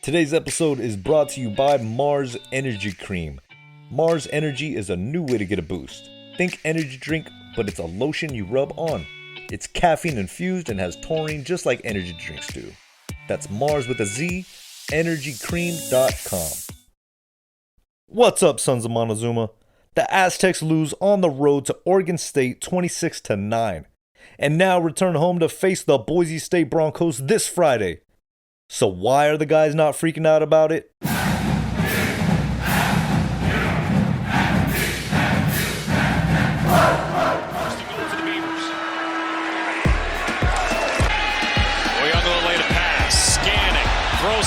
Today's episode is brought to you by Mars Energy Cream. Mars Energy is a new way to get a boost. Think energy drink, but it's a lotion you rub on. It's caffeine infused and has taurine just like energy drinks do. That's Mars with a Z, energycream.com. What's up, Sons of Montezuma? The Aztecs lose on the road to Oregon State 26-9, and now return home to face the Boise State Broncos this Friday. So why are the guys not freaking out about it? Throws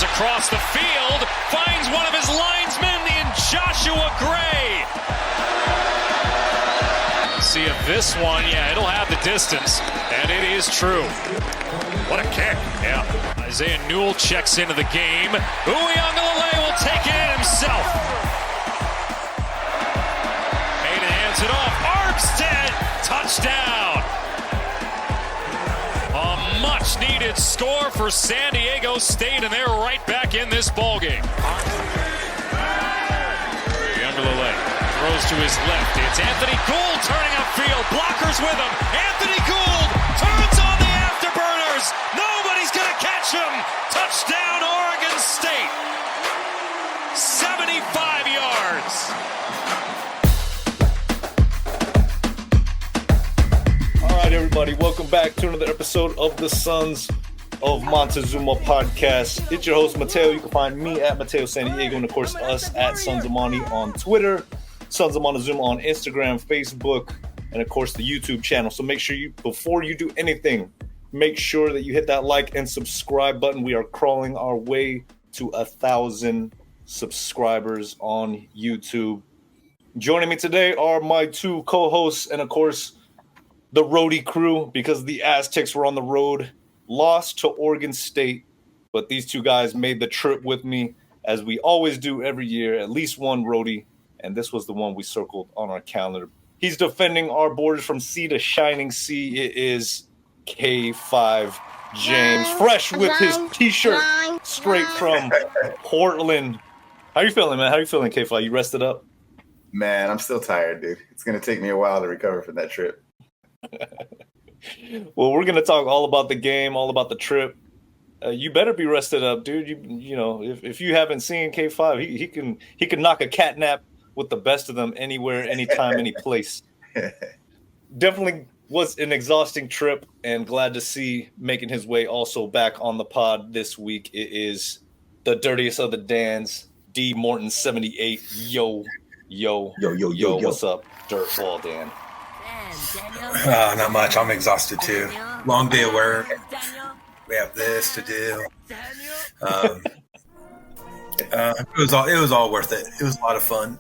across the field, finds one of his linesmen in Joshua Gray. See if this one, it'll have the distance, and it is true. What a kick, Isaiah Newell checks into the game. Uiagalelei will take it in himself. Hayden hands it off. Armstead, touchdown. A much-needed score for San Diego State, and they're right back in this ballgame. Uiagalelei throws to his left. It's Anthony Gould turning upfield. Blockers with him. Anthony Gould turns on the afterburners. Nobody's going to catch him. Touchdown, Oregon State. 75 yards. All right, everybody, welcome back to another episode of the Sons of Montezuma podcast. It's your host, Mateo. You can find me at Mateo San Diego, and of course, us at Sons of Monty on Twitter, Sons of Montezuma on Instagram, Facebook, and of course, the YouTube channel. So make sure before you do anything, make sure that you hit that like and subscribe button. We are crawling our way to 1,000 subscribers on YouTube. Joining me today are my two co-hosts, and of course, the roadie crew, because the Aztecs were on the road, lost to Oregon State, but these two guys made the trip with me, as we always do every year, at least one roadie, and this was the one we circled on our calendar. He's defending our borders from sea to shining sea. It is K5 James, fresh with his t-shirt straight from Portland. How you feeling, man? How you feeling, K5? You rested up? Man, I'm still tired, dude. It's going to take me a while to recover from that trip. Well, we're gonna talk all about the game, all about the trip. You better be rested up, dude. You know, if you haven't seen K5, he can knock a cat nap with the best of them anywhere, anytime, any place. Definitely was an exhausting trip, and glad to see making his way also back on the pod this week. It is the dirtiest of the Dans, D Morton 78. Yo. What's up, Dirtball Dan? Not much. I'm exhausted too. Long day of work. We have this to do. It was all worth it. It was a lot of fun.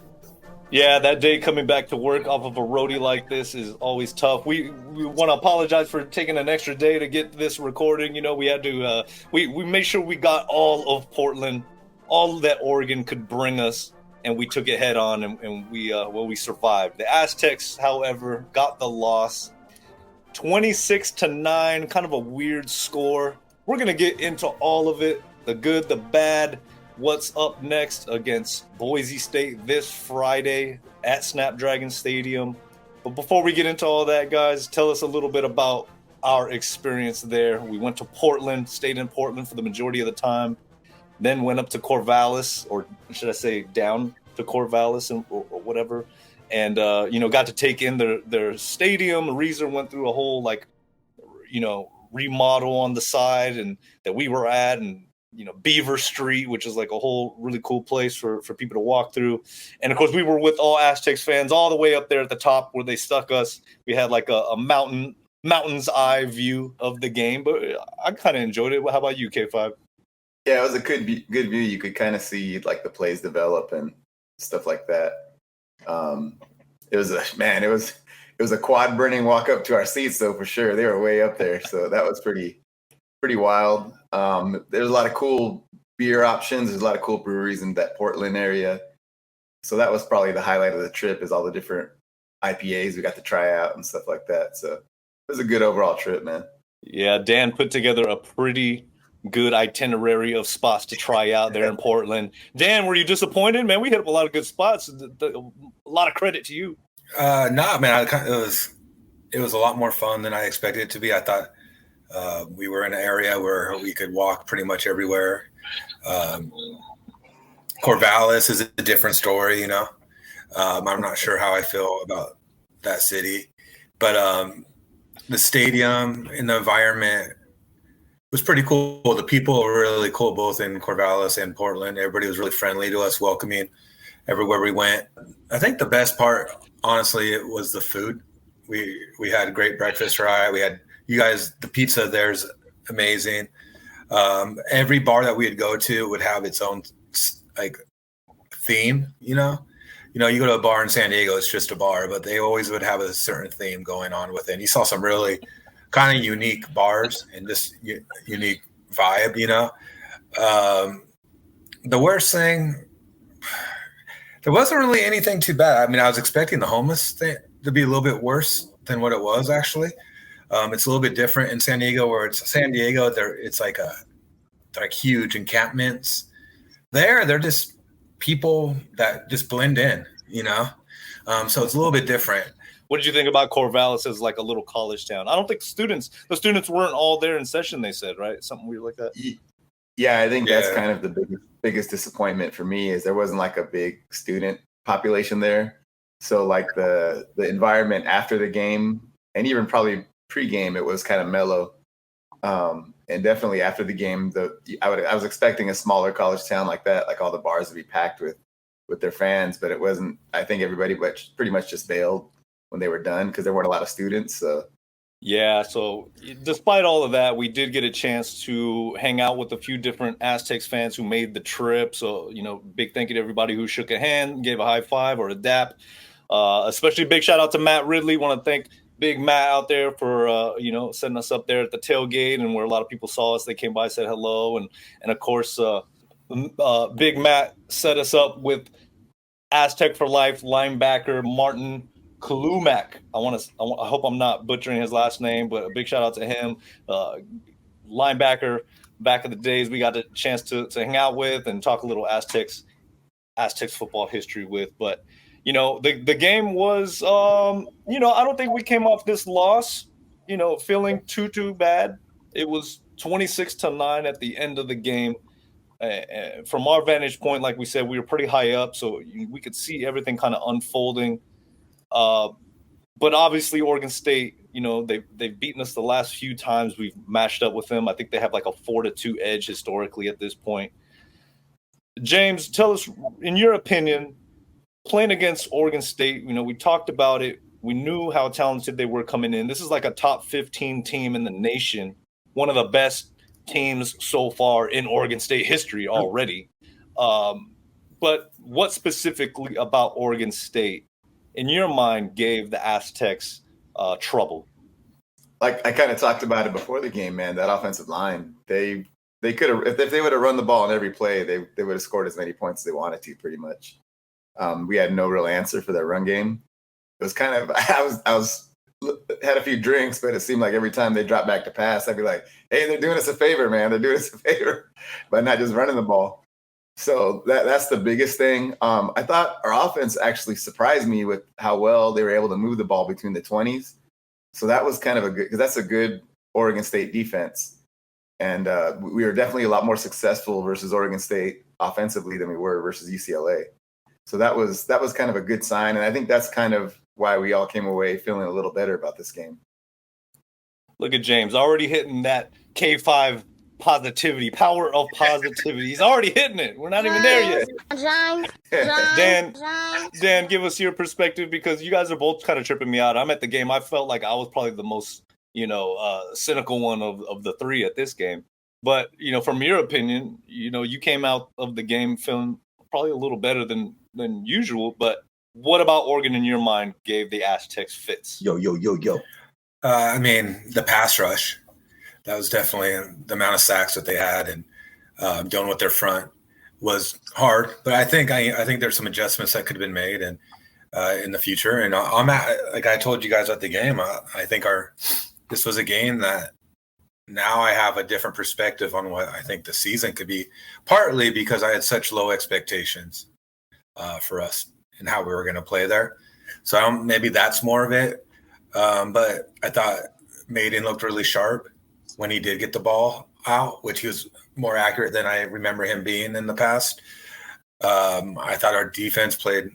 Yeah, that day coming back to work off of a roadie like this is always tough. We want to apologize for taking an extra day to get this recording. You know, we had to we made sure we got all of Portland, all that Oregon could bring us. And we took it head on, and we survived. The Aztecs, however, got the loss, 26-9. Kind of a weird score. We're gonna get into all of it, the good, the bad. What's up next against Boise State this Friday at Snapdragon Stadium? But before we get into all that, guys, tell us a little bit about our experience there. We went to Portland, stayed in Portland for the majority of the time. Then went up to Corvallis, or should I say down to Corvallis or whatever, and got to take in their stadium. Reeser went through a whole remodel on the side and that we were at, and Beaver Street, which is like a whole really cool place for people to walk through. And of course, we were with all Aztecs fans all the way up there at the top where they stuck us. We had like a mountain's eye view of the game, but I kind of enjoyed it. How about you, K5? Yeah, it was a good view. You could kind of see like the plays develop and stuff like that. It was a quad burning walk up to our seats, though, for sure. They were way up there, so that was pretty wild. There's a lot of cool beer options. There's a lot of cool breweries in that Portland area. So that was probably the highlight of the trip, is all the different IPAs we got to try out and stuff like that. So it was a good overall trip, man. Yeah, Dan put together a pretty good itinerary of spots to try out there in Portland. Dan, were you disappointed? Man, we hit up a lot of good spots. A lot of credit to you. No, man, it was a lot more fun than I expected it to be. I thought we were in an area where we could walk pretty much everywhere. Corvallis is a different story, I'm not sure how I feel about that city, but the stadium and the environment was pretty cool. The people were really cool, both in Corvallis and Portland. Everybody was really friendly to us, welcoming everywhere we went. I think the best part, honestly, it was the food. We had a great breakfast, right? We had you guys. The pizza there's amazing. Every bar that we'd go to would have its own theme. You go to a bar in San Diego, it's just a bar, but they always would have a certain theme going on with it. And you saw some really kind of unique bars and just unique vibe. The worst thing, there wasn't really anything too bad. I mean, I was expecting the homeless thing to be a little bit worse than what it was actually. It's a little bit different in San Diego, where it's San Diego. It's like huge encampments. They're just people that just blend in, so it's a little bit different. What did you think about Corvallis as like a little college town? I don't think the students weren't all there in session, they said, right? Something weird like that. Yeah, I think that's kind of the biggest disappointment for me is there wasn't like a big student population there. So like the environment after the game and even probably pre-game, it was kind of mellow. And definitely after the game, I was expecting a smaller college town like that, like all the bars would be packed with their fans, but it wasn't. I think everybody pretty much just bailed when they were done because there weren't a lot of students. So. Yeah, so despite all of that, we did get a chance to hang out with a few different Aztecs fans who made the trip. So, big thank you to everybody who shook a hand, gave a high five or a dap. Especially big shout out to Matt Ridley. Want to thank Big Matt out there for, setting us up there at the tailgate and where a lot of people saw us. They came by, said hello. And of course, Big Matt set us up with Aztec for Life linebacker Martin Kalumak. I hope I'm not butchering his last name, but a big shout out to him. Linebacker back in the days we got the chance to hang out with and talk a little Aztecs football history with. But, the game was, I don't think we came off this loss, feeling too bad. It was 26-9 at the end of the game. From our vantage point, like we said, we were pretty high up, so we could see everything kind of unfolding. But obviously Oregon State, they've beaten us the last few times we've matched up with them. I think they have like a 4-2 edge historically at this point. James, tell us, in your opinion, playing against Oregon State, we talked about it. We knew how talented they were coming in. This is like a top 15 team in the nation, one of the best teams so far in Oregon State history already. But what specifically about Oregon State, in your mind, gave the Aztecs trouble? Like I kind of talked about it before the game, man. That offensive line, they could have, if they would have run the ball on every play, they would have scored as many points as they wanted to, pretty much. We had no real answer for their run game. It was kind of I was had a few drinks, but it seemed like every time they dropped back to pass, I'd be like, "Hey, they're doing us a favor, man. They're doing us a favor by not just running the ball." So that's the biggest thing. I thought our offense actually surprised me with how well they were able to move the ball between the 20s. So that was kind of a good, because that's a good Oregon State defense. And we were definitely a lot more successful versus Oregon State offensively than we were versus UCLA. So that was kind of a good sign. And I think that's kind of why we all came away feeling a little better about this game. Look at James already hitting that K5 positivity, power of positivity. He's already hitting it. We're not even there yet. Dan, give us your perspective, because you guys are both kind of tripping me out. I'm at the game. I felt like I was probably the most, cynical one of the three at this game. But, from your opinion, you came out of the game feeling probably a little better than usual. But what about Oregon in your mind gave the Aztecs fits? Yo. The pass rush. That was definitely the amount of sacks that they had, and dealing with their front was hard. But I think there's some adjustments that could have been made and in the future. And like I told you guys at the game, I think this was a game that now I have a different perspective on what I think the season could be, partly because I had such low expectations for us and how we were going to play there. So maybe that's more of it. But I thought Maiden looked really sharp when he did get the ball out, which he was more accurate than I remember him being in the past. I thought our defense played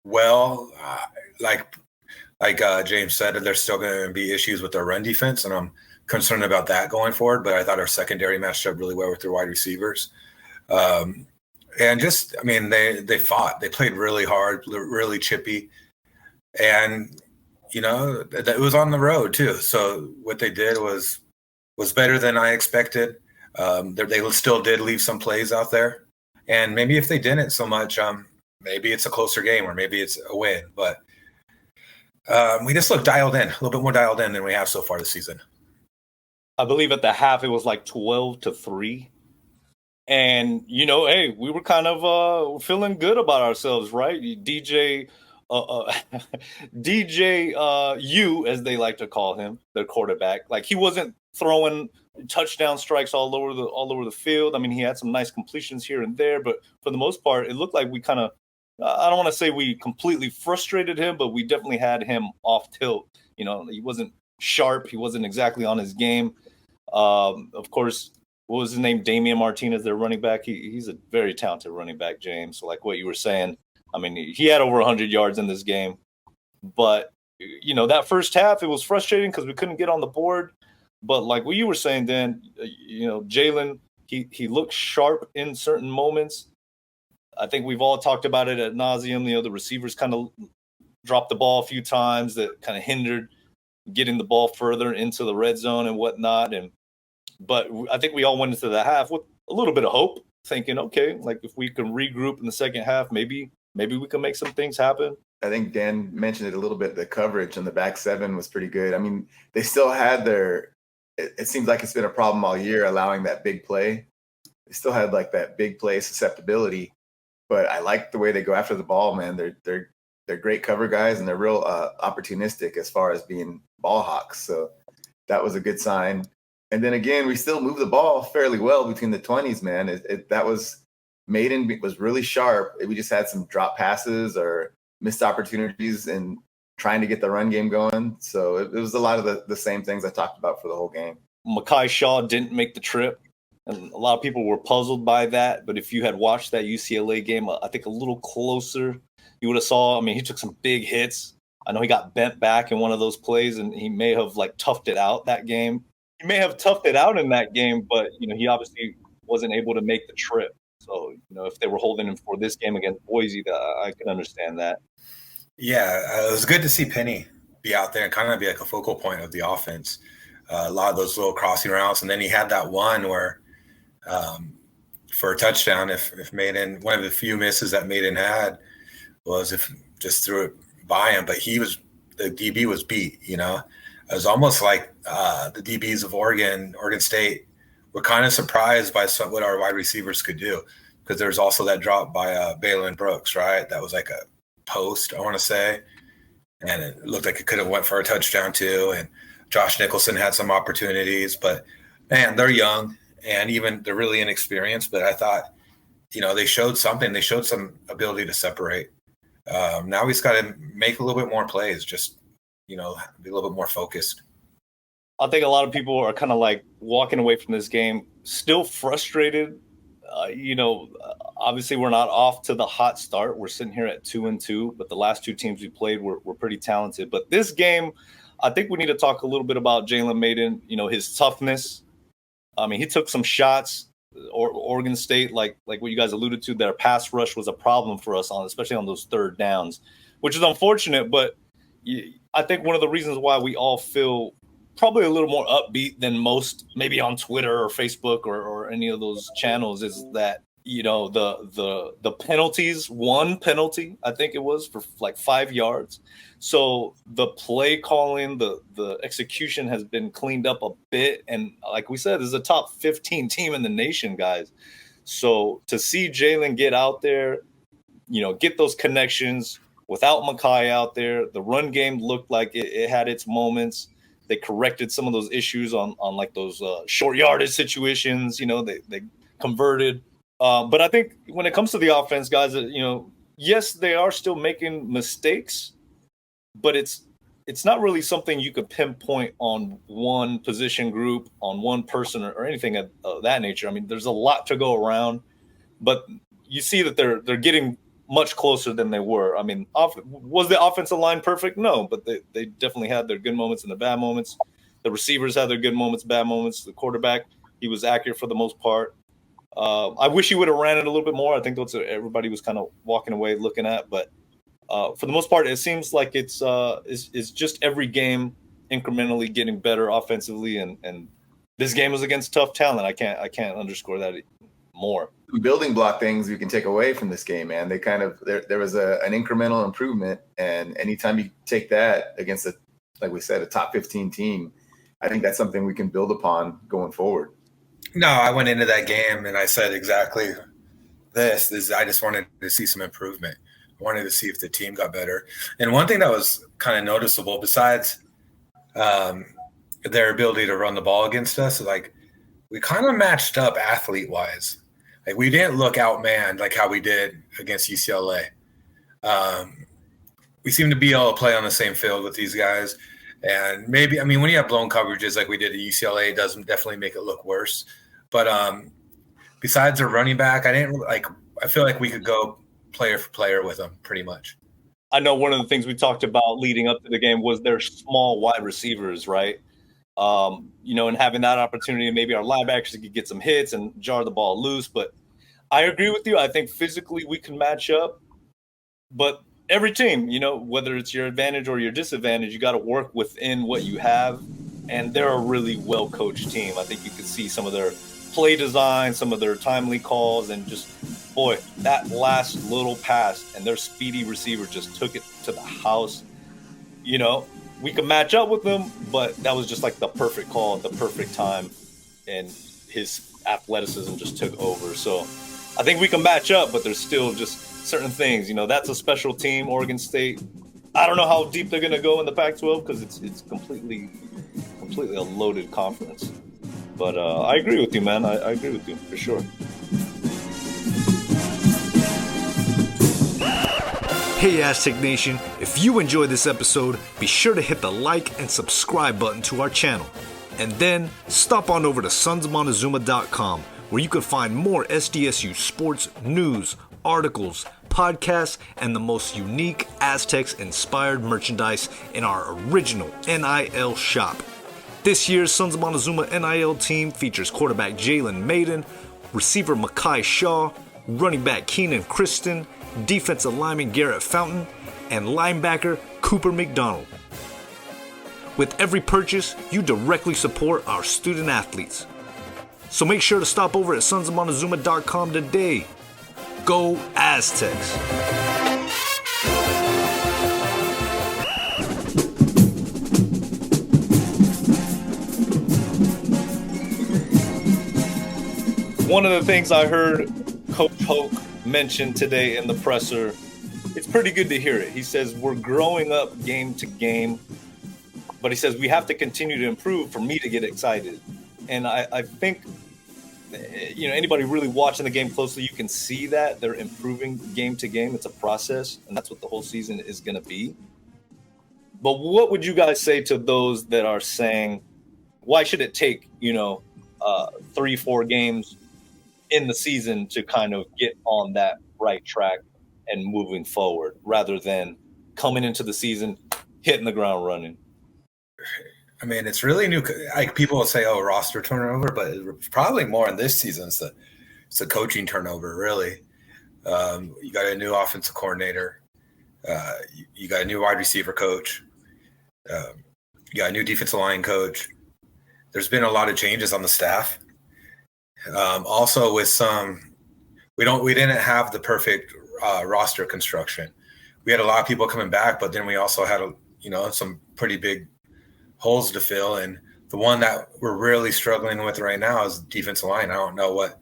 well. Like James said, there's still going to be issues with our run defense, and I'm concerned about that going forward. But I thought our secondary matched up really well with their wide receivers. And just, I mean, they fought. They played really hard, really chippy. And, you know, it was on the road too. So what they did was better than I expected. They still did leave some plays out there. And maybe if they didn't so much, maybe it's a closer game or maybe it's a win. But we just looked dialed in, a little bit more dialed in than we have so far this season. I believe at the half it was like 12-3. And, you know, hey, we were kind of feeling good about ourselves, right? DJ U, as they like to call him, the quarterback. Like, he wasn't throwing touchdown strikes all over the field. I mean, he had some nice completions here and there, but for the most part, it looked like we kind of, I don't want to say we completely frustrated him, but we definitely had him off tilt. You know, he wasn't sharp. He wasn't exactly on his game. Of course, what was his name? Damian Martinez, their running back. He's a very talented running back, James. So like what you were saying, I mean, he had over 100 yards in this game. But, you know, that first half, it was frustrating because we couldn't get on the board. But like what you were saying, Dan, you know, Jalen, he looked sharp in certain moments. I think we've all talked about it ad nauseum. You know, the receivers kind of dropped the ball a few times that kind of hindered getting the ball further into the red zone and whatnot. But I think we all went into the half with a little bit of hope, thinking, okay, like if we can regroup in the second half, maybe we can make some things happen. I think Dan mentioned it a little bit. The coverage on the back seven was pretty good. I mean, they still had it seems like it's been a problem all year, allowing that big play. They still had like that big play susceptibility, but I like the way they go after the ball, man. They're great cover guys, and they're real opportunistic as far as being ball hawks. So that was a good sign. And then again, we still move the ball fairly well between the 20s, man. That was Maiden was really sharp. We just had some drop passes or missed opportunities and trying to get the run game going. So it was a lot of the same things I talked about for the whole game. Mekhi Shaw didn't make the trip, and a lot of people were puzzled by that. But if you had watched that UCLA game, I think a little closer, you would have saw, I mean, he took some big hits. I know he got bent back in one of those plays, and he may have like toughed it out that game. He may have toughed it out in that game, but, you know, he obviously wasn't able to make the trip. So, you know, if they were holding him for this game against Boise, I can understand that. Yeah, it was good to see Penny be out there and kind of be like a focal point of the offense. A lot of those little crossing routes. And then he had that one where for a touchdown, if Maiden, one of the few misses that Maiden had was if just threw it by him. But the DB was beat, you know. It was almost like the DBs of Oregon State were kind of surprised by what our wide receivers could do, because there's also that drop by Balin Brooks, right? That was like a post, I want to say, and it looked like it could have went for a touchdown too. And Josh Nicholson had some opportunities, but man, they're young and even they're really inexperienced. But I thought, you know, they showed something. They showed some ability to separate. Now we just got to make a little bit more plays, just, you know, be a little bit more focused. I think a lot of people are kind of like walking away from this game still frustrated. You know, obviously we're not off to the hot start. We're sitting here at 2-2, but the last two teams we played were pretty talented. But this game, I think we need to talk a little bit about Jalen Maiden, you know, his toughness. I mean, he took some shots. Oregon State, like what you guys alluded to, their pass rush was a problem for us, especially on those third downs, which is unfortunate. But I think one of the reasons why we all feel probably a little more upbeat than most, maybe on Twitter or Facebook or any of those channels, is that, you know, the penalties, one penalty, I think it was for like 5 yards. So the play calling, the execution has been cleaned up a bit. And like we said, this is a top 15 team in the nation, guys. So to see Jalen get out there, you know, get those connections without Mekhi out there, the run game looked like it had its moments. They corrected some of those issues on like those short yardage situations. You know, they converted. But I think when it comes to the offense, guys, you know, yes, they are still making mistakes, but it's not really something you could pinpoint on one position group, on one person, or anything of that nature. I mean, there's a lot to go around, but you see that they're getting much closer than they were. I mean, was the offensive line perfect? No, but they definitely had their good moments and the bad moments. The receivers had their good moments, bad moments. The quarterback, he was accurate for the most part. I wish he would have ran it a little bit more. I think that's what everybody was kind of walking away looking at. But for the most part, it seems like it's just every game incrementally getting better offensively. And this game was against tough talent. I can't underscore that more. Building block things you can take away from this game, man. They kind of there was an incremental improvement, and anytime you take that against like we said, a top 15 team, I think that's something we can build upon going forward. No, I went into that game and I said exactly this. I just wanted to see some improvement. I wanted to see if the team got better. And one thing that was kind of noticeable, besides their ability to run the ball against us, like we kind of matched up athlete-wise. Like we didn't look outmanned like how we did against UCLA. We seem to be able to play on the same field with these guys. And maybe, I mean, when you have blown coverages like we did at UCLA, it does definitely make it look worse. But besides a running back, I feel like we could go player for player with them pretty much. I know one of the things we talked about leading up to the game was their small wide receivers, right? You know, and having that opportunity, maybe our linebackers could get some hits and jar the ball loose. But I agree with you. I think physically we can match up. But every team, you know, whether it's your advantage or your disadvantage, you got to work within what you have. And they're a really well-coached team. I think you could see some of their play design, some of their timely calls, and just, boy, that last little pass and their speedy receiver just took it to the house. You know, we could match up with them, but that was just like the perfect call at the perfect time, and his athleticism just took over. So I think we can match up, but there's still just certain things. You know, that's a special team, Oregon State. I don't know how deep they're going to go in the Pac-12 because it's completely a loaded conference. But I agree with you, man. I agree with you for sure. Hey Aztec Nation, if you enjoyed this episode, be sure to hit the like and subscribe button to our channel. And then stop on over to sonsofmontezuma.com where you can find more SDSU sports, news, articles, podcasts, and the most unique Aztecs-inspired merchandise in our original NIL shop. This year's Sons of Montezuma NIL team features quarterback Jalen Maiden, receiver Makai Shaw, running back Keenan Kristen, defensive lineman Garrett Fountain, and linebacker Cooper McDonald. With every purchase, you directly support our student athletes. So make sure to stop over at sonsofmontezuma.com today. Go Aztecs! One of the things I heard Coach Hoke mention today in the presser, it's pretty good to hear it. He says, we're growing up game to game, but he says we have to continue to improve for me to get excited. And I think, you know, anybody really watching the game closely, you can see that they're improving game to game. It's a process, and that's what the whole season is going to be. But what would you guys say to those that are saying, why should it take, 3-4 games in the season to kind of get on that right track and moving forward rather than coming into the season, hitting the ground running? I mean, it's really new. Like people will say, "Oh, roster turnover," but it's probably more in this season. It's the coaching turnover, really. You got a new offensive coordinator. You got a new wide receiver coach. You got a new defensive line coach. There's been a lot of changes on the staff. Also, with we didn't have the perfect roster construction. We had a lot of people coming back, but then we also had some pretty big holes to fill, and the one that we're really struggling with right now is defensive line. I don't know what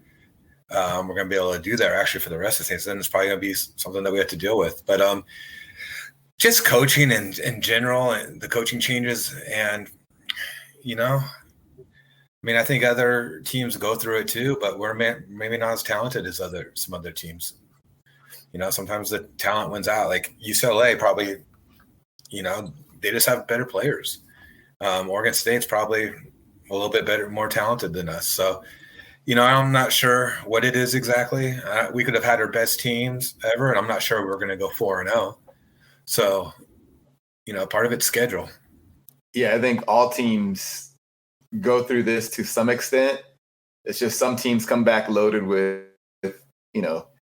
we're going to be able to do there actually for the rest of the season. It's probably going to be something that we have to deal with, but just coaching in general and the coaching changes, and I think other teams go through it too, but we're maybe not as talented as some other teams. Sometimes the talent wins out. Like UCLA probably, they just have better players. Oregon State's probably a little bit better, more talented than us. So, I'm not sure what it is exactly. We could have had our best teams ever, and I'm not sure we're going to go 4-0. So, part of it's schedule. Yeah, I think all teams go through this to some extent. It's just some teams come back loaded with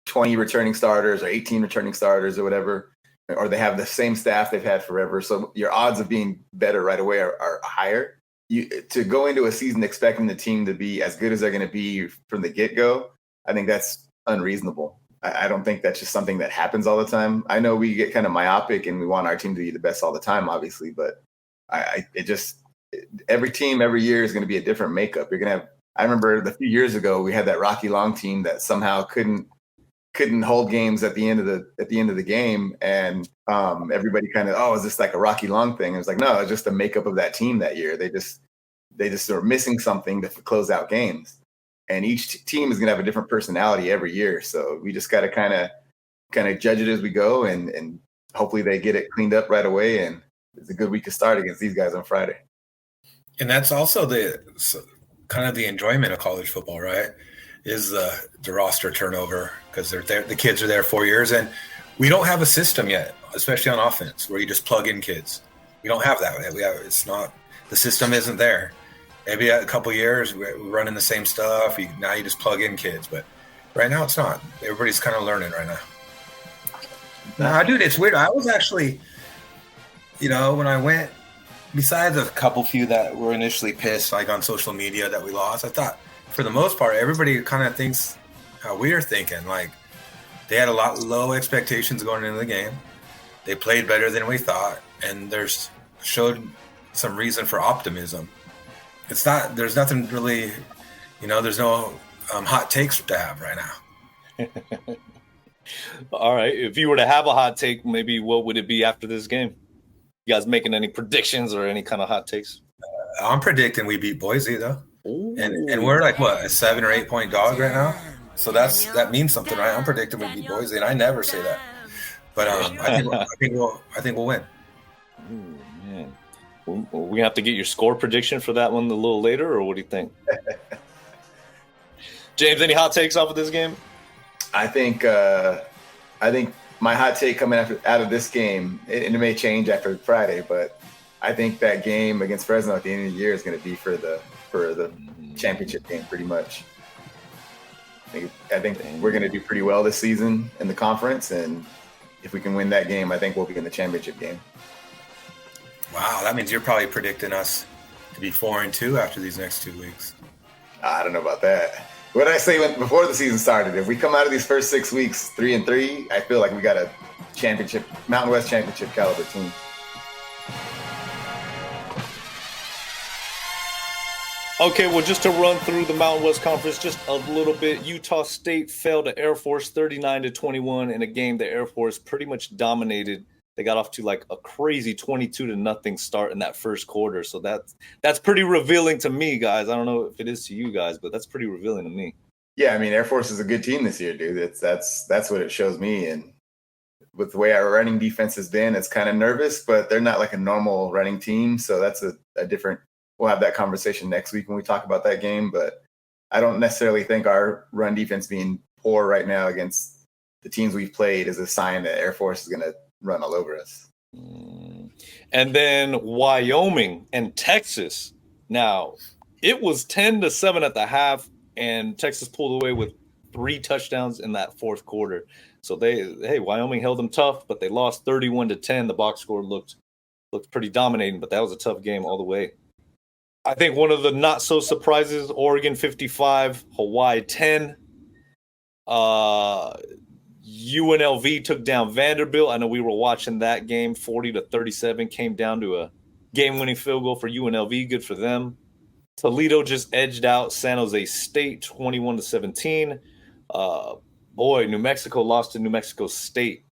20 returning starters or 18 returning starters or whatever, or they have the same staff they've had forever. So your odds of being better right away are higher. To go into a season expecting the team to be as good as they're going to be from the get-go, I think that's unreasonable. I don't think that's just something that happens all the time. I know we get kind of myopic and we want our team to be the best all the time, obviously, but every team every year is going to be a different makeup. You're going to have. I remember a few years ago we had that Rocky Long team that somehow couldn't hold games at the end of the game, and everybody kind of, is this like a Rocky Long thing? It was like, no, it's just the makeup of that team that year. They just are missing something to close out games, and each team is going to have a different personality every year. So we just got to kind of judge it as we go, and hopefully they get it cleaned up right away. And it's a good week to start against these guys on Friday. And that's also the kind of the enjoyment of college football, right? Is the roster turnover, because they're there. The kids are there 4 years, and we don't have a system yet, especially on offense, where you just plug in kids. We don't have that. The system isn't there. Maybe a couple years we're running the same stuff. Now you just plug in kids, but right now it's not. Everybody's kind of learning right now. Nah, dude, it's weird. I was actually, when I went, besides a few that were initially pissed, like on social media that we lost, I thought, for the most part, everybody kind of thinks how we are thinking. Like, they had a lot low expectations going into the game. They played better than we thought, and showed some reason for optimism. There's nothing really, there's no hot takes to have right now. All right. If you were to have a hot take, maybe what would it be after this game? You guys making any predictions or any kind of hot takes? I'm predicting we beat Boise, though. Ooh. And we're like, what, a 7 or 8 point dog right now? So that means something, right? I'm predicting we beat Boise, and I never say that. But I think we'll win. Ooh, man. We're going to have to get your score prediction for that one a little later, or what do you think? James, any hot takes off of this game? I think my hot take coming out of this game, and it may change after Friday, but I think that game against Fresno at the end of the year is going to be for the championship game, pretty much. I think we're going to do pretty well this season in the conference, and if we can win that game, I think we'll be in the championship game. Wow, that means you're probably predicting us to be 4-2 after these next 2 weeks. I don't know about that. What did I say before the season started? If we come out of these first 6 weeks 3-3, I feel like we got a Mountain West championship caliber team. Okay, well, just to run through the Mountain West Conference just a little bit, Utah State fell to Air Force 39-21 in a game that Air Force pretty much dominated. They got off to like a crazy 22-0 start in that first quarter. So that's pretty revealing to me, guys. I don't know if it is to you guys, but that's pretty revealing to me. Yeah, I mean, Air Force is a good team this year, dude. That's what it shows me. And with the way our running defense has been, it's kind of nervous, but they're not like a normal running team. So that's a different. We'll have that conversation next week when we talk about that game. But I don't necessarily think our run defense being poor right now against the teams we've played is a sign that Air Force is going to run all over us. And then Wyoming and Texas. Now, it was 10-7 at the half, and Texas pulled away with 3 touchdowns in that fourth quarter. So Wyoming held them tough, but they lost 31-10. The box score looked pretty dominating, but that was a tough game all the way. I think one of the not so surprises, Oregon 55, Hawaii 10. UNLV took down Vanderbilt. I know we were watching that game. 40-37 came down to a game-winning field goal for UNLV. Good for them. Toledo just edged out San Jose State 21-17. New Mexico lost to New Mexico State.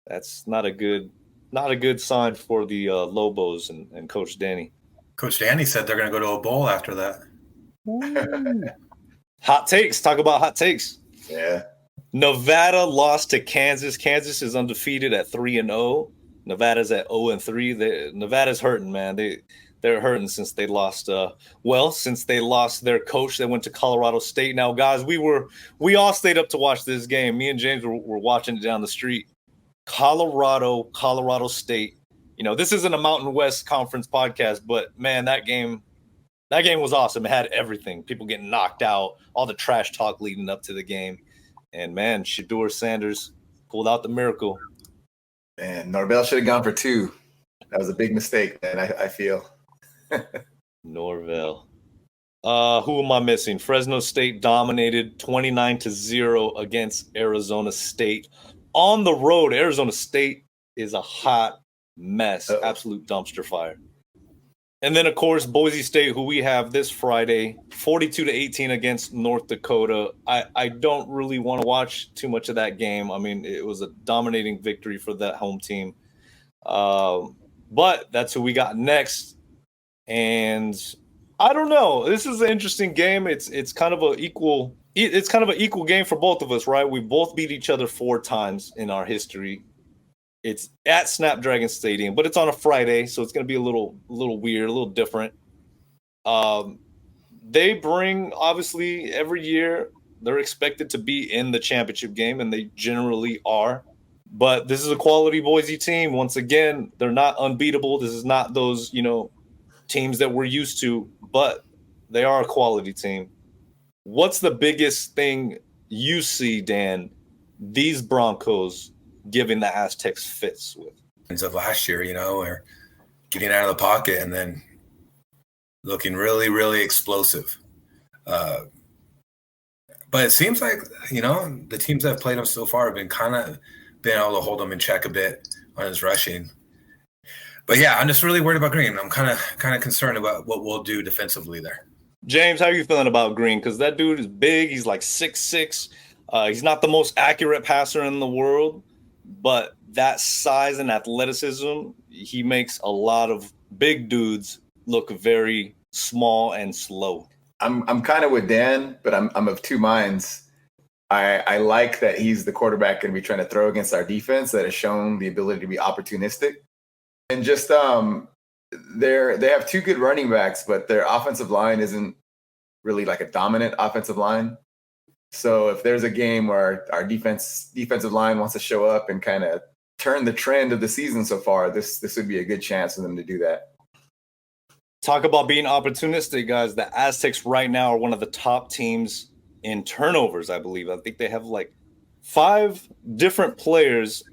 That's not a good sign for the Lobos and Coach Danny. Coach Danny said they're going to go to a bowl after that. Hot takes. Talk about hot takes. Yeah. Nevada lost to Kansas. Kansas is undefeated at 3-0. Nevada's at 0-3. Nevada's hurting, man. They're hurting since they lost. Since they lost their coach, they went to Colorado State. Now, guys, we all stayed up to watch this game. Me and James were watching it down the street. Colorado State. This isn't a Mountain West Conference podcast, but man, that game was awesome. It had everything. People getting knocked out, all the trash talk leading up to the game. And man, Shedeur Sanders pulled out the miracle. And Norvell should have gone for 2. That was a big mistake, man, I feel. Norvell. Who am I missing? Fresno State dominated 29-0 against Arizona State. On the road, Arizona State is a hot mess. Uh-oh. Absolute dumpster fire. And then, of course, Boise State, who we have this Friday, 42-18 against North Dakota. I don't really want to watch too much of that game. I mean, it was a dominating victory for that home team. But that's who we got next. And I don't know. This is an interesting game. It's kind of an equal game for both of us, right? We both beat each other 4 times in our history. It's at Snapdragon Stadium, but it's on a Friday, so it's going to be a little weird, a little different. They bring, obviously, every year they're expected to be in the championship game, and they generally are. But this is a quality Boise team. Once again, they're not unbeatable. This is not those, teams that we're used to, but they are a quality team. What's the biggest thing you see, Dan, these Broncos giving the Aztecs fits with? Of last year, or getting out of the pocket and then looking really, really explosive. But it seems like, the teams that have played him so far have been able to hold him in check a bit on his rushing. But yeah, I'm just really worried about Green. I'm kind of concerned about what we'll do defensively there. James, how are you feeling about Green? Because that dude is big. He's like 6'6". He's not the most accurate passer in the world, but that size and athleticism, he makes a lot of big dudes look very small and slow. I'm kind of with Dan, but I'm of 2 minds. I like that he's the quarterback going to be trying to throw against our defense that has shown the ability to be opportunistic. And just they have 2 good running backs, but their offensive line isn't really like a dominant offensive line. So if there's a game where our defensive line wants to show up and kind of turn the trend of the season so far, this would be a good chance for them to do that. Talk about being opportunistic, guys. The Aztecs right now are one of the top teams in turnovers, I believe. I think they have like 5 different players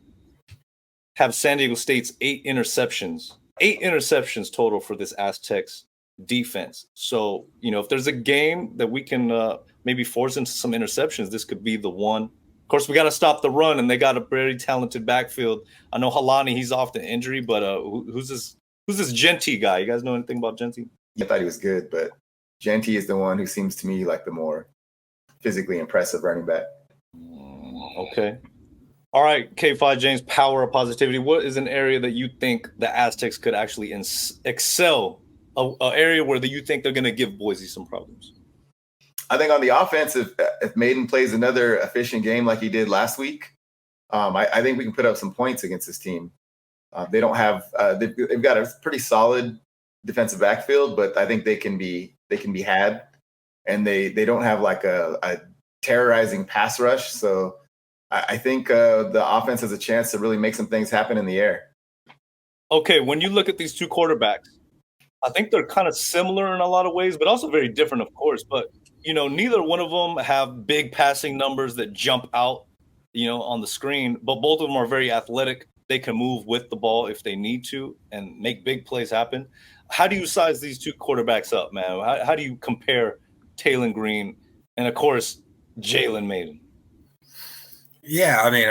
have San Diego State's 8 interceptions. 8 interceptions total for this Aztecs defense. So, if there's a game that we can maybe force into some interceptions, this could be the one. Of course, we got to stop the run, and they got a very talented backfield. I know Halani, he's off the injury, but who's this Genty guy? You guys know anything about Genty? I thought he was good, but Genty is the one who seems to me like the more physically impressive running back. Okay. All right, K5 James, power of positivity. What is an area that you think the Aztecs could actually excel, an area where you think they're going to give Boise some problems? I think on the offense, if Maiden plays another efficient game like he did last week, I think we can put up some points against this team. They don't have they've got a pretty solid defensive backfield, but I think they can be had, and they don't have like a terrorizing pass rush. So I think the offense has a chance to really make some things happen in the air. Okay, when you look at these 2 quarterbacks, I think they're kind of similar in a lot of ways, but also very different, of course. But, neither one of them have big passing numbers that jump out, on the screen. But both of them are very athletic. They can move with the ball if they need to and make big plays happen. How do you size these 2 quarterbacks up, man? How do you compare Taylon Green and, of course, Jalen Maiden? Yeah, I mean,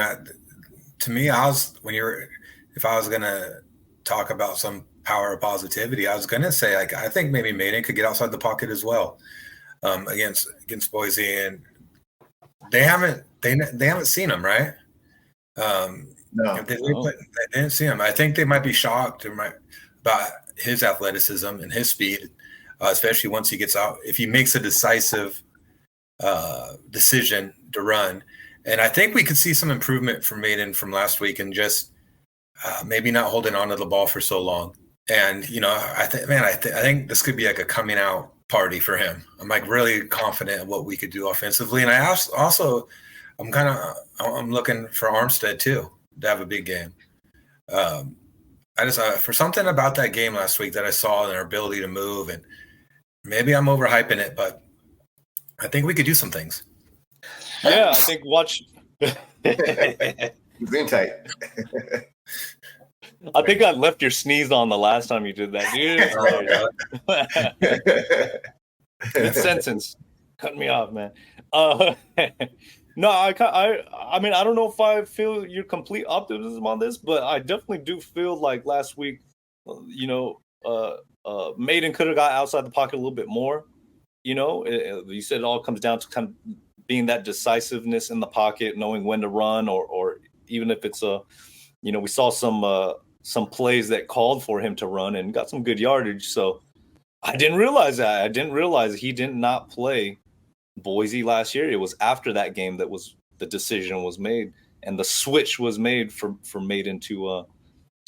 to me, if I was going to talk about some power of positivity, I was going to say, I think maybe Maiden could get outside the pocket as well against Boise, and they haven't seen him, right? No, they didn't see him. I think they might be shocked about his athleticism and his speed, especially once he gets out. If he makes a decisive decision to run, and I think we could see some improvement from Maiden from last week, and just maybe not holding on to the ball for so long. And I think this could be like a coming out party for him. I'm like really confident in what we could do offensively, and I also I'm looking for Armstead too to have a big game. I just for something about that game last week that I saw and their ability to move, and maybe I'm overhyping it, but I think we could do some things. Yeah, I think watch. Zoom tight. I think I left your sneeze on the last time you did that, dude. Good sentence. Cut me off, man. No, I mean, I don't know if I feel your complete optimism on this, but I definitely do feel like last week, Maiden could have got outside the pocket a little bit more. You said it all comes down to kind of being that decisiveness in the pocket, knowing when to run, or even if it's we saw some plays that called for him to run and got some good yardage. So I didn't realize that. I didn't realize he did not play Boise last year. It was after that game that the decision was made and the switch was made for Maiden to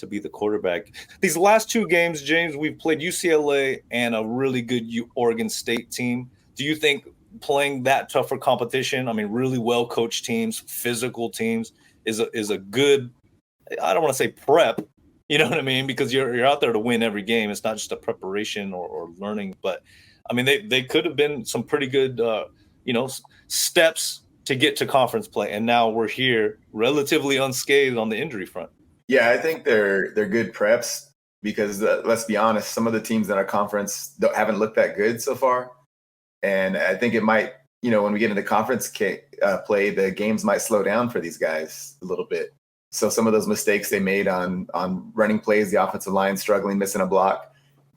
be the quarterback. These last two games, James, we've played UCLA and a really good Oregon State team. Do you think playing that tougher competition, I mean, really well coached teams, physical teams, is a good, I don't want to say prep, you know what I mean? Because you're out there to win every game. It's not just a preparation or learning, but I mean, they could have been some pretty good, steps to get to conference play. And now we're here relatively unscathed on the injury front. Yeah, I think they're good preps because let's be honest, some of the teams in our conference haven't looked that good so far. And I think it might, when we get into conference play, the games might slow down for these guys a little bit. So some of those mistakes they made on running plays, the offensive line struggling, missing a block,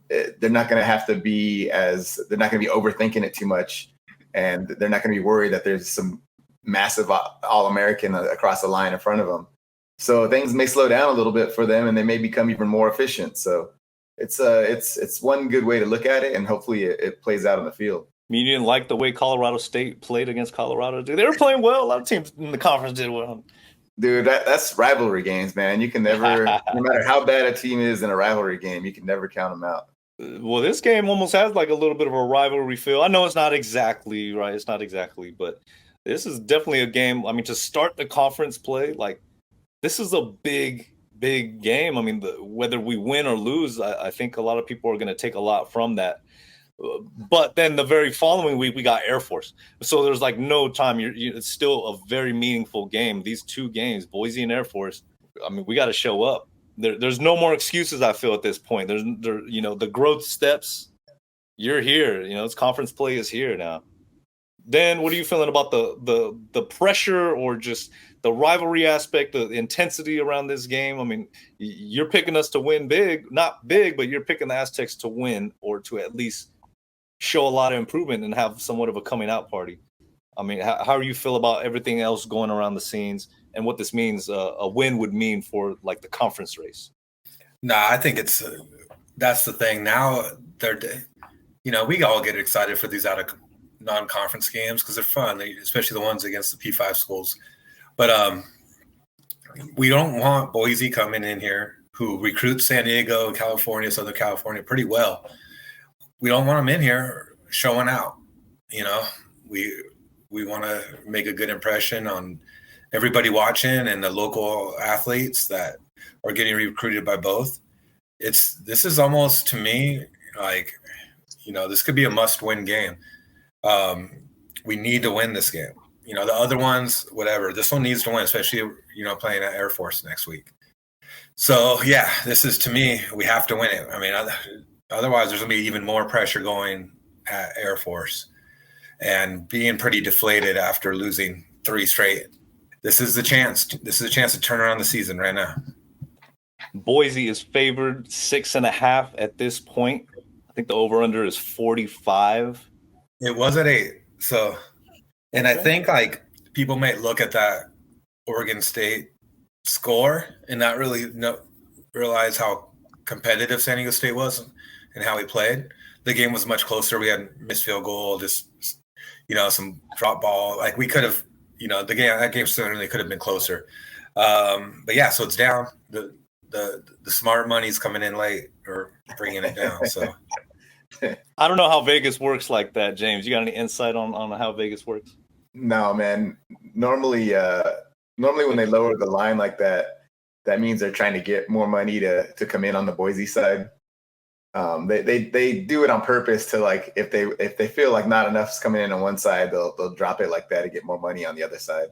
they're not going to be overthinking it too much. And they're not going to be worried that there's some massive All-American across the line in front of them. So things may slow down a little bit for them and they may become even more efficient. So it's one good way to look at it, and hopefully it plays out on the field. I mean, you didn't like the way Colorado State played against Colorado? Dude, they were playing well. A lot of teams in the conference did well. Dude, that's rivalry games, man. You can never, no matter how bad a team is in a rivalry game, you can never count them out. Well, this game almost has like a little bit of a rivalry feel. I know it's not exactly right. It's not exactly, but this is definitely a game. I mean, to start the conference play, like this is a big game. I mean, whether we win or lose, I think a lot of people are going to take a lot from that. But then the very following week, we got Air Force. So there's like no time. It's still a very meaningful game. These two games, Boise and Air Force, I mean, we got to show up. There's no more excuses, I feel, at this point. The growth steps, you're here. It's conference play is here now. Then what are you feeling about the pressure or just the rivalry aspect, the intensity around this game? I mean, you're picking us to win big, not big, but you're picking the Aztecs to win or to at least show a lot of improvement and have somewhat of a coming out party. I mean, how do you feel about everything else going around the scenes and what this means, a win would mean for like the conference race? Nah, I think that's the thing. Now we all get excited for these out of non-conference games because they're fun, especially the ones against the P5 schools. But we don't want Boise coming in here who recruits San Diego, California, Southern California pretty well. We don't want them in here showing out. We want to make a good impression on everybody watching and the local athletes that are getting recruited by both. This is almost, to me, like, this could be a must-win game. We need to win this game. The other ones, whatever. This one needs to win, especially, playing at Air Force next week. So, yeah, this is, to me, we have to win it. I mean, otherwise there's going to be even more pressure going at Air Force and being pretty deflated after losing 3 straight. This is the chance. This is a chance to turn around the season right now. Boise is favored 6.5 at this point. I think the over-under is 45. It was at 8. So, and I think like people might look at that Oregon State score and not really realize how competitive San Diego State was and how we played. The game was much closer. We had missed field goal, just some drop ball. Like we could have, that game certainly could have been closer. But yeah, so it's down. The smart money's coming in late or bringing it down. So I don't know how Vegas works like that, James. You got any insight on how Vegas works? No, man. Normally when they lower the line like that, that means they're trying to get more money to come in on the Boise side. They do it on purpose to, like, if they feel like not enough's coming in on one side, they'll drop it like that to get more money on the other side.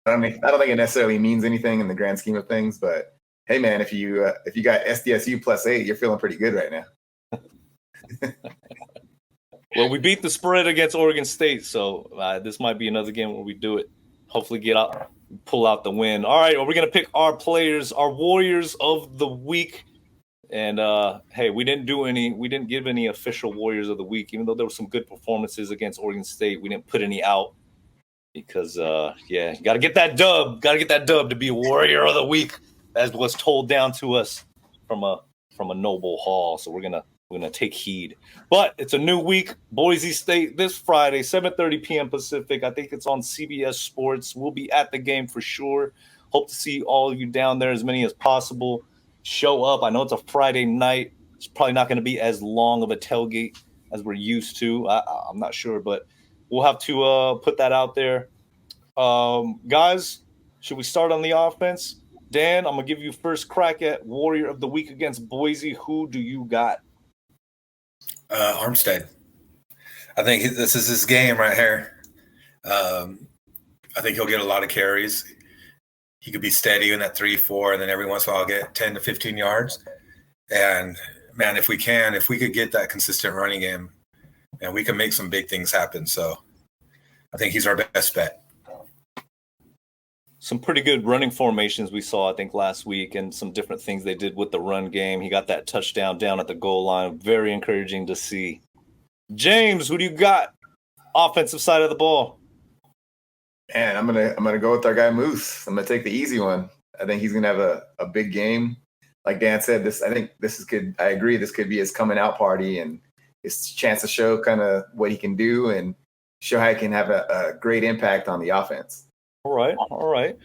I don't think it necessarily means anything in the grand scheme of things, but hey, man, if you got SDSU +8, you're feeling pretty good right now. Well, we beat the spread against Oregon State, so this might be another game where we do it. Hopefully pull out the win. All right, well, we're going to pick our players, our Warriors of the week. And, hey, we didn't give any official Warriors of the week, even though there were some good performances against Oregon State. We didn't put any out because, you got to get that dub. Got to get that dub to be a Warrior of the week, as was told down to us from a noble hall. So we're gonna take heed. But it's a new week. Boise State this Friday, 7:30 p.m. Pacific. I think it's on CBS Sports. We'll be at the game for sure. Hope to see all of you down there, as many as possible. Show up. I know it's a Friday night. It's probably not going to be as long of a tailgate as we're used to. I'm not sure, but we'll have to put that out there. Guys, should we start on the offense? Dan, I'm going to give you first crack at Warrior of the Week against Boise. Who do you got? Armstead. I think this is his game right here. I think he'll get a lot of carries. He could be steady in that 3-4, and then every once in a while get 10 to 15 yards. And, man, if we could get that consistent running game, and we can make some big things happen. So I think he's our best bet. Some pretty good running formations we saw, I think, last week, and some different things they did with the run game. He got that touchdown down at the goal line. Very encouraging to see. James, who do you got? Offensive side of the ball. Man, I'm gonna go with our guy Moose. I'm gonna take the easy one. I think he's gonna have a big game. Like Dan said, I agree. This could be his coming out party and his chance to show kind of what he can do and show how he can have a great impact on the offense. All right.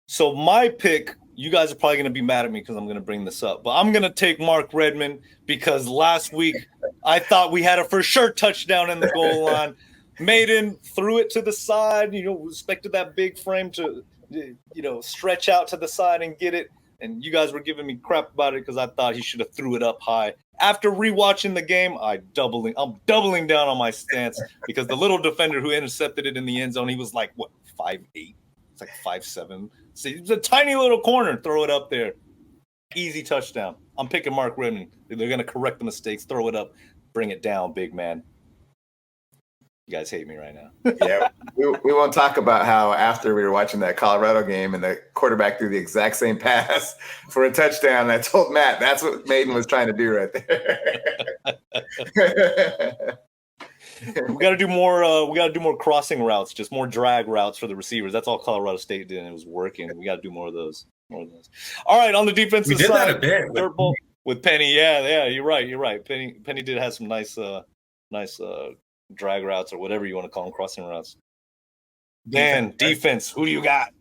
So my pick, you guys are probably going to be mad at me because I'm going to bring this up, but I'm going to take Mark Redmond because last week I thought we had a for sure touchdown in the goal line. Maiden threw it to the side, expected that big frame to, stretch out to the side and get it. And you guys were giving me crap about it because I thought he should have threw it up high. After rewatching the game, I'm doubling down on my stance because the little defender who intercepted it in the end zone, he was like, 5'8"? It's like 5'7". So it's a tiny little corner. Throw it up there. Easy touchdown. I'm picking Mark Redmond. They're going to correct the mistakes, throw it up, bring it down, big man. You guys hate me right now. Yeah, we won't talk about how after we were watching that Colorado game and the quarterback threw the exact same pass for a touchdown. I told Matt that's what Maiden was trying to do right there. We got to do more. We got to do more crossing routes, just more drag routes for the receivers. That's all Colorado State did, and it was working. We got to do more of those. All right, on the defensive side, that a bit with Penny. Yeah, you're right. Penny did have some nice drag routes or whatever you want to call them, crossing routes. Dan, defense, who do you got?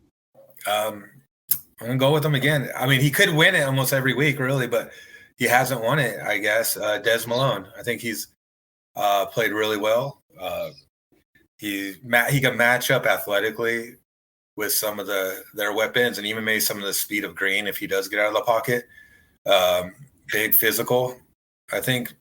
I'm gonna go with him again. I mean, he could win it almost every week, really, but he hasn't won it, I guess. Des Malone. I think he's played really well. He can match up athletically with some of their weapons, and even maybe some of the speed of Green if he does get out of the pocket. Big physical. I think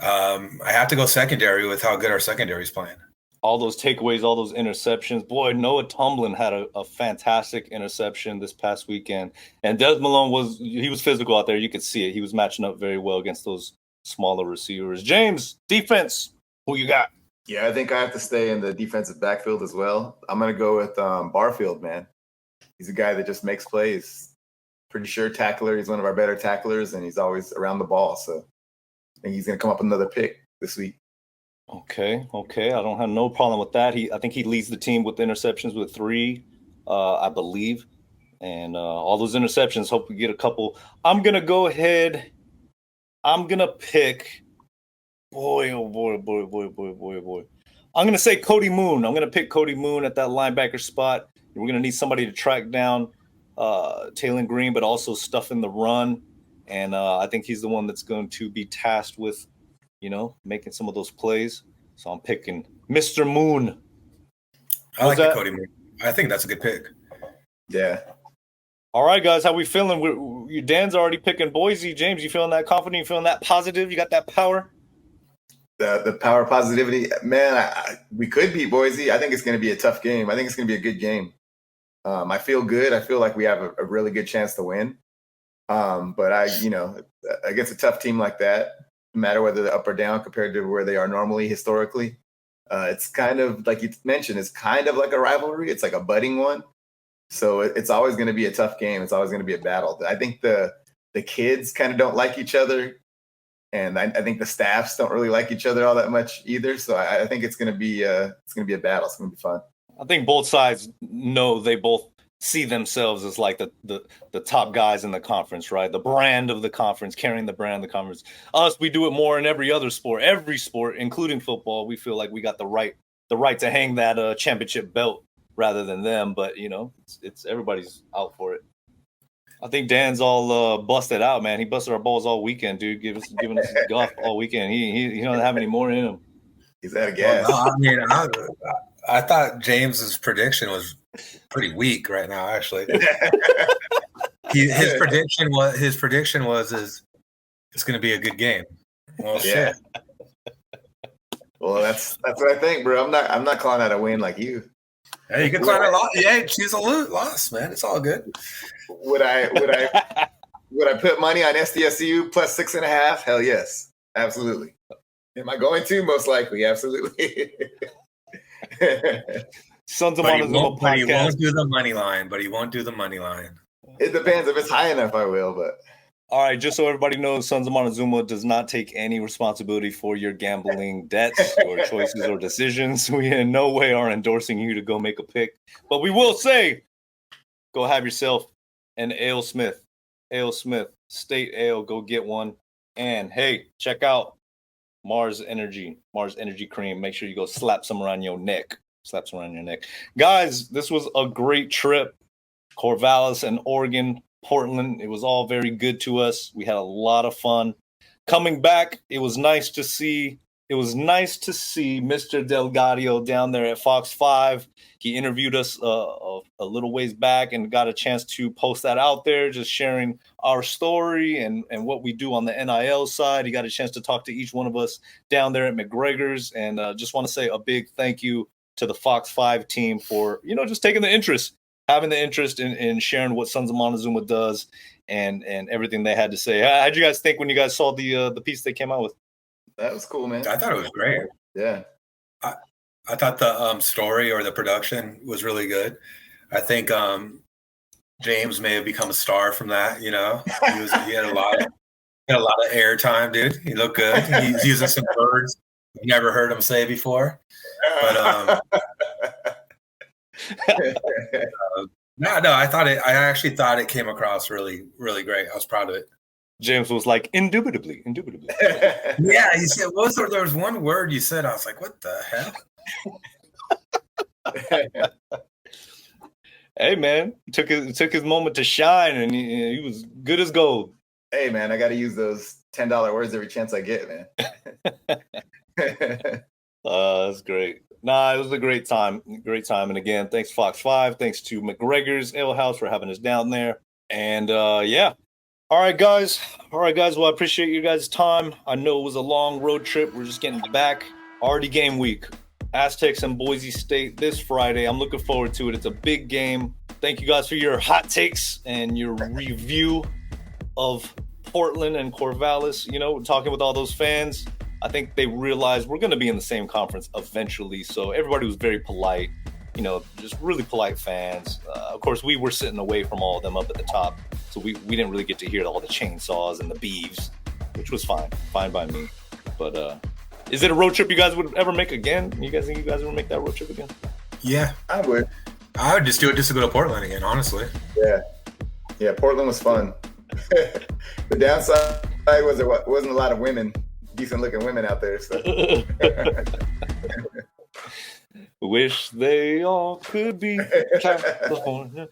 I have to go secondary with how good our secondary is playing. All those takeaways, all those interceptions. Boy, Noah Tomlin had a fantastic interception this past weekend. And Des Malone was physical out there. You could see it. He was matching up very well against those smaller receivers. James, defense, who you got? Yeah, I think I have to stay in the defensive backfield as well. I'm going to go with Barfield, man. He's a guy that just makes plays. Pretty sure tackler. He's one of our better tacklers, and he's always around the ball. So I think he's going to come up with another pick this week. Okay. I don't have no problem with that. I think he leads the team with interceptions with 3, I believe. And all those interceptions, hope we get a couple. I'm going to go ahead. I'm going to pick. Boy. I'm going to say Cody Moon. I'm going to pick Cody Moon at that linebacker spot. We're going to need somebody to track down Taylon Green, but also stuff in the run. And I think he's the one that's going to be tasked with, making some of those plays. So I'm picking Mr. Moon. I like Cody Moon. I think that's a good pick. Yeah. All right, guys, how we feeling? Dan's already picking Boise. James, you feeling that confident? You feeling that positive? You got that power? The power positivity, man. We could beat Boise. I think it's going to be a tough game. I think it's going to be a good game. I feel good. I feel like we have a really good chance to win. But against a tough team like that, no matter whether they're up or down compared to where they are normally historically, it's kind of like you mentioned. It's kind of like a rivalry. It's like a budding one. So it's always going to be a tough game. It's always going to be a battle. I think the kids kind of don't like each other. And I think the staffs don't really like each other all that much either. So I think it's going to be a battle. It's going to be fun. I think both sides know they both see themselves as like the top guys in the conference, right? The brand of the conference, carrying the brand of the conference. Us, we do it more in every other sport, including football. We feel like we got the right to hang that championship belt rather than them. But it's everybody's out for it. I think Dan's all busted out, man. He busted our balls all weekend, dude. Giving us guff all weekend. He don't have any more in him. He's out of gas. Well, no, I thought James's prediction was pretty weak right now. Actually, his prediction was it's going to be a good game. Well, shit. Well, that's what I think, bro. I'm not calling that a win like you. Hey, you can call it a loss. Yeah, choose a loss, man. It's all good. Would I put money on SDSU plus 6.5? Hell yes, absolutely. Am I going to? Most likely, absolutely. Sons of Montezuma podcast. But he won't do the money line. It depends. If it's high enough, I will. But all right, just so everybody knows, Sons of Montezuma does not take any responsibility for your gambling debts or choices or decisions. We in no way are endorsing you to go make a pick. But we will say, go have yourself an Ale Smith, State Ale, go get one. And hey, check out Mars Energy Cream. Make sure you go slap some around your neck. Guys, this was a great trip. Corvallis and Oregon, Portland. It was all very good to us. We had a lot of fun. Coming back, it was nice to see Mr. Delgadio down there at Fox 5. He interviewed us a little ways back and got a chance to post that out there, just sharing our story and what we do on the NIL side. He got a chance to talk to each one of us down there at McGregor's. And just want to say a big thank you to the Fox 5 team for, just having the interest in sharing what Sons of Montezuma does and everything they had to say. How'd you guys think when you guys saw the piece they came out with? That was cool, man. I thought it was great. Yeah. I thought the story or the production was really good. I think James may have become a star from that. He had a lot of airtime, dude. He looked good. He's using some words I've never heard him say before. But I actually thought it came across really, really great. I was proud of it. James was like, indubitably. Yeah, he said, there was one word you said. I was like, what the hell? Hey, man, took his moment to shine, and he was good as gold. Hey, man, I got to use those $10 words every chance I get, man. That's great. Nah, it was a great time. And again, thanks Fox 5. Thanks to McGregor's Ale House for having us down there. And yeah. All right, guys. Well, I appreciate you guys' time. I know it was a long road trip. We're just getting back. Already game week. Aztecs and Boise State this Friday. I'm looking forward to it. It's a big game. Thank you guys for your hot takes and your review of Portland and Corvallis. Talking with all those fans. I think they realized we're going to be in the same conference eventually. So everybody was very polite, just really polite fans. Of course, we were sitting away from all of them up at the top. So we didn't really get to hear all the chainsaws and the beeves, which was fine by me. But is it a road trip you guys would ever make again? You guys think you guys would make that road trip again? Yeah, I would. I would just do it just to go to Portland again, honestly. Yeah. Yeah, Portland was fun. The downside was there wasn't a lot of women, decent looking women out there. So. Wish they all could be California,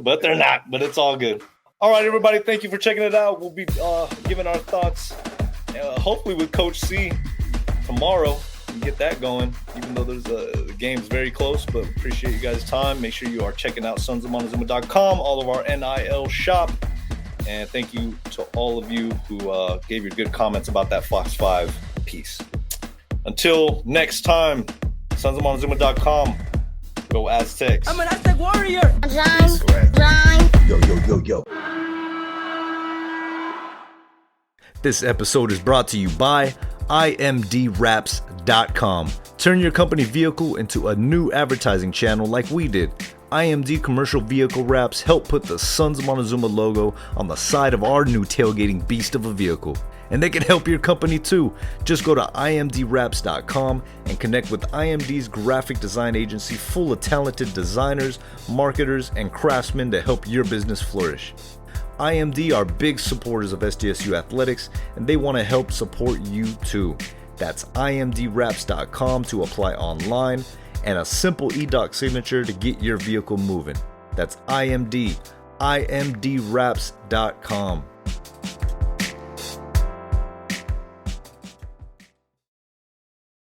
but they're not. But it's all good. All right, everybody, thank you for checking it out. We'll be giving our thoughts, hopefully with Coach C tomorrow. And get that going, even though the game's very close. But appreciate you guys' time. Make sure you are checking out sonsofmontezuma.com, all of our NIL shop. And thank you to all of you who gave your good comments about that Fox 5 piece. Until next time, sonsofmontezuma.com. Go Aztecs. I'm an Aztec warrior. Yo. This episode is brought to you by imdwraps.com. Turn your company vehicle into a new advertising channel like we did. IMD Commercial Vehicle Wraps help put the Sons of Montezuma logo on the side of our new tailgating beast of a vehicle. And they can help your company too. Just go to imdwraps.com and connect with IMD's graphic design agency full of talented designers, marketers, and craftsmen to help your business flourish. IMD are big supporters of SDSU athletics, and they want to help support you too. That's imdwraps.com to apply online, and a simple e-doc signature to get your vehicle moving. That's imdwraps.com.